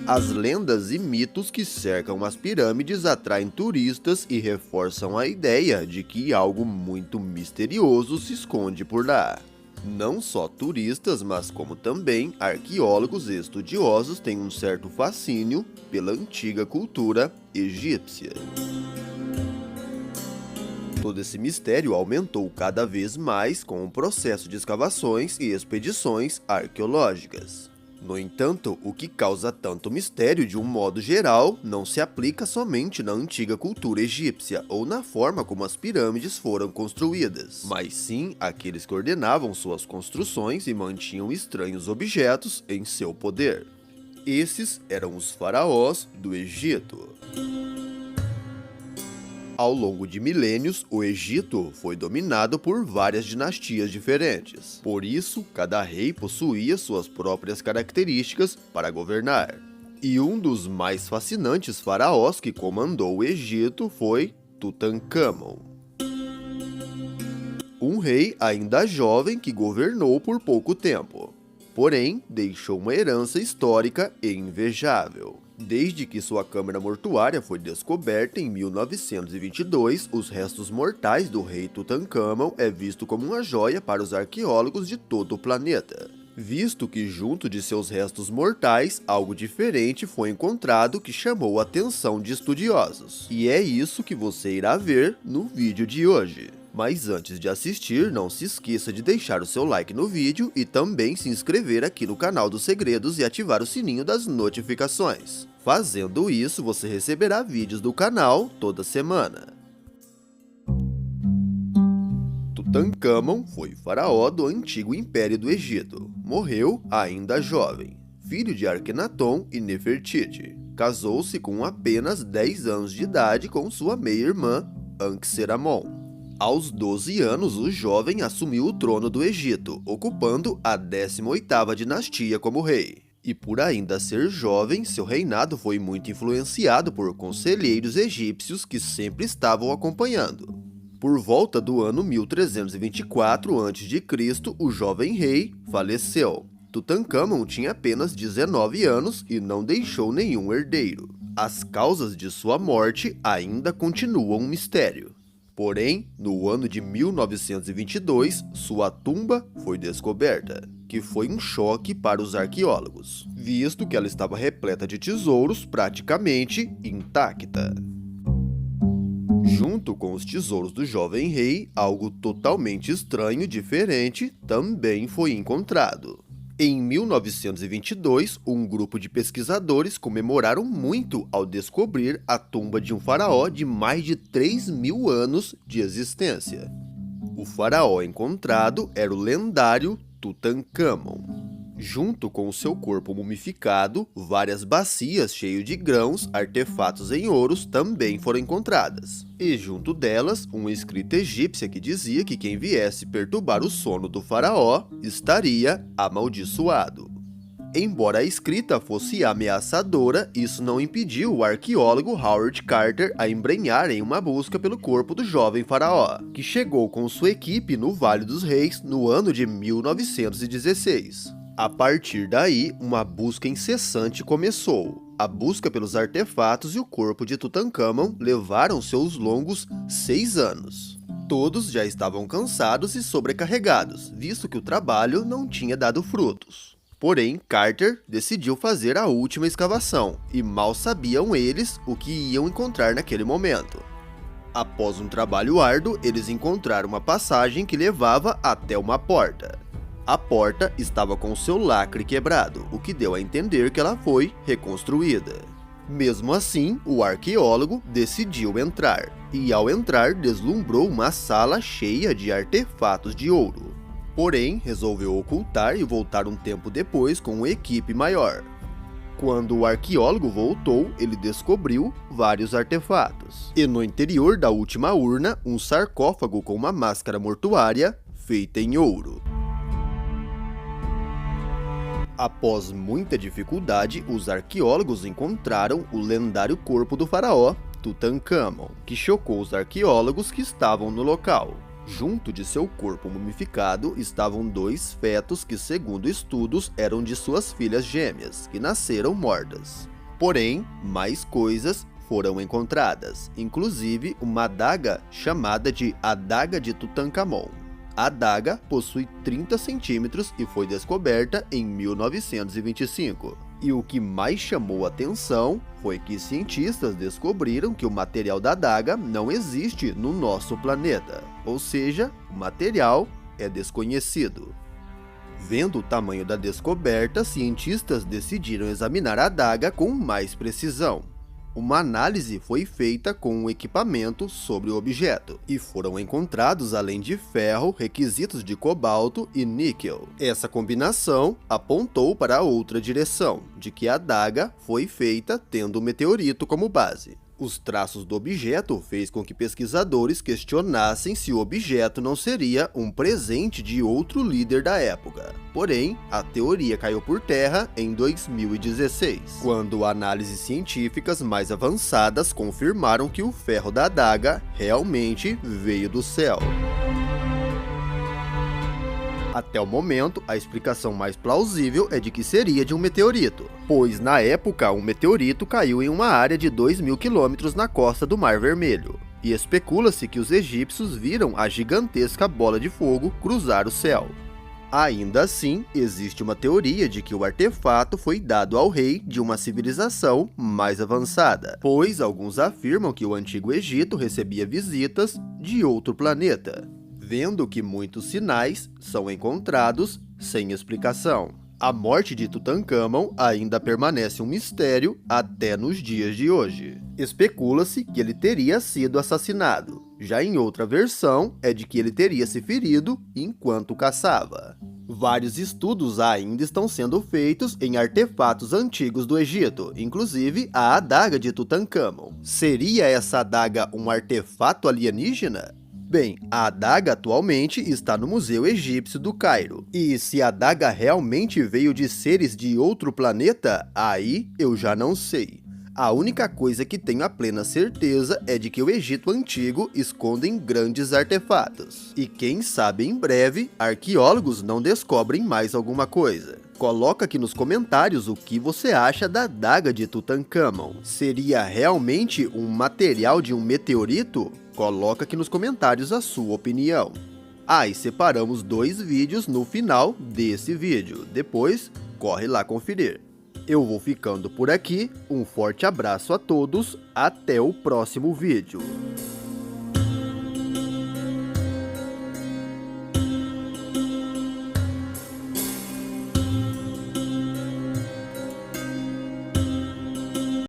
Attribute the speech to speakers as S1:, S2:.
S1: As lendas e mitos que cercam as pirâmides atraem turistas e reforçam a ideia de que algo muito misterioso se esconde por lá. Não só turistas, mas como também arqueólogos e estudiosos têm um certo fascínio pela antiga cultura egípcia. Todo esse mistério aumentou cada vez mais com o processo de escavações e expedições arqueológicas. No entanto, o que causa tanto mistério de um modo geral não se aplica somente na antiga cultura egípcia ou na forma como as pirâmides foram construídas, mas sim aqueles que ordenavam suas construções e mantinham estranhos objetos em seu poder. Esses eram os faraós do Egito. Ao longo de milênios, o Egito foi dominado por várias dinastias diferentes. Por isso, cada rei possuía suas próprias características para governar. E um dos mais fascinantes faraós que comandou o Egito foi Tutancâmon. Um rei ainda jovem que governou por pouco tempo. Porém, deixou uma herança histórica e invejável. Desde que sua câmara mortuária foi descoberta em 1922, os restos mortais do rei Tutancâmon é visto como uma joia para os arqueólogos de todo o planeta. Visto que junto de seus restos mortais, algo diferente foi encontrado que chamou a atenção de estudiosos. E é isso que você irá ver no vídeo de hoje. Mas antes de assistir, não se esqueça de deixar o seu like no vídeo e também se inscrever aqui no canal dos segredos e ativar o sininho das notificações. Fazendo isso, você receberá vídeos do canal toda semana. Tutancâmon foi faraó do antigo Império do Egito. Morreu ainda jovem, filho de Akhenaton e Nefertiti. Casou-se com apenas 10 anos de idade com sua meia-irmã, Ankhseramon. Aos 12 anos, o jovem assumiu o trono do Egito, ocupando a 18ª dinastia como rei. E por ainda ser jovem, seu reinado foi muito influenciado por conselheiros egípcios que sempre estavam acompanhando. Por volta do ano 1324 a.C., o jovem rei faleceu. Tutancâmon tinha apenas 19 anos e não deixou nenhum herdeiro. As causas de sua morte ainda continuam um mistério. Porém, no ano de 1922, sua tumba foi descoberta, que foi um choque para os arqueólogos, visto que ela estava repleta de tesouros praticamente intacta. Junto com os tesouros do jovem rei, algo totalmente estranho e diferente também foi encontrado. Em 1922, um grupo de pesquisadores comemoraram muito ao descobrir a tumba de um faraó de mais de 3.000 anos de existência. O faraó encontrado era o lendário Tutancâmon. Junto com o seu corpo mumificado, várias bacias cheias de grãos, artefatos em ouros também foram encontradas. E junto delas, uma escrita egípcia que dizia que quem viesse perturbar o sono do faraó estaria amaldiçoado. Embora a escrita fosse ameaçadora, isso não impediu o arqueólogo Howard Carter a embrenhar em uma busca pelo corpo do jovem faraó, que chegou com sua equipe no Vale dos Reis no ano de 1916. A partir daí, uma busca incessante começou. A busca pelos artefatos e o corpo de Tutancâmon levaram seus longos 6 anos. Todos já estavam cansados e sobrecarregados, visto que o trabalho não tinha dado frutos. Porém, Carter decidiu fazer a última escavação, e mal sabiam eles o que iam encontrar naquele momento. Após um trabalho árduo, eles encontraram uma passagem que levava até uma porta. A porta estava com seu lacre quebrado, o que deu a entender que ela foi reconstruída. Mesmo assim, o arqueólogo decidiu entrar, e ao entrar deslumbrou uma sala cheia de artefatos de ouro. Porém, resolveu ocultar e voltar um tempo depois com uma equipe maior. Quando o arqueólogo voltou, ele descobriu vários artefatos. E no interior da última urna, um sarcófago com uma máscara mortuária feita em ouro. Após muita dificuldade, os arqueólogos encontraram o lendário corpo do faraó Tutancâmon, que chocou os arqueólogos que estavam no local. Junto de seu corpo mumificado estavam 2 fetos que, segundo estudos, eram de suas filhas gêmeas, que nasceram mortas. Porém, mais coisas foram encontradas, inclusive uma adaga chamada de Adaga de Tutancâmon. A adaga possui 30 centímetros e foi descoberta em 1925. E o que mais chamou atenção foi que cientistas descobriram que o material da adaga não existe no nosso planeta, ou seja, o material é desconhecido. Vendo o tamanho da descoberta, cientistas decidiram examinar a adaga com mais precisão. Uma análise foi feita com um equipamento sobre o objeto, e foram encontrados, além de ferro, requisitos de cobalto e níquel. Essa combinação apontou para outra direção, de que a adaga foi feita tendo o meteorito como base. Os traços do objeto fez com que pesquisadores questionassem se o objeto não seria um presente de outro líder da época. Porém, a teoria caiu por terra em 2016, quando análises científicas mais avançadas confirmaram que o ferro da adaga realmente veio do céu. Até o momento, a explicação mais plausível é de que seria de um meteorito, pois na época um meteorito caiu em uma área de 2.000 quilômetros na costa do Mar Vermelho, e especula-se que os egípcios viram a gigantesca bola de fogo cruzar o céu. Ainda assim, existe uma teoria de que o artefato foi dado ao rei de uma civilização mais avançada, pois alguns afirmam que o Antigo Egito recebia visitas de outro planeta, vendo que muitos sinais são encontrados sem explicação. A morte de Tutancâmon ainda permanece um mistério até nos dias de hoje. Especula-se que ele teria sido assassinado. Já em outra versão, é de que ele teria se ferido enquanto caçava. Vários estudos ainda estão sendo feitos em artefatos antigos do Egito, inclusive a adaga de Tutancâmon. Seria essa adaga um artefato alienígena? Bem, a adaga atualmente está no Museu Egípcio do Cairo. E se a adaga realmente veio de seres de outro planeta, aí eu já não sei. A única coisa que tenho a plena certeza é de que o Egito Antigo esconde grandes artefatos. E quem sabe em breve, arqueólogos não descobrem mais alguma coisa. Coloca aqui nos comentários o que você acha da adaga de Tutancâmon. Seria realmente um material de um meteorito? Coloca aqui nos comentários a sua opinião. E separamos 2 vídeos no final desse vídeo. Depois, corre lá conferir. Eu vou ficando por aqui. Um forte abraço a todos. Até o próximo vídeo.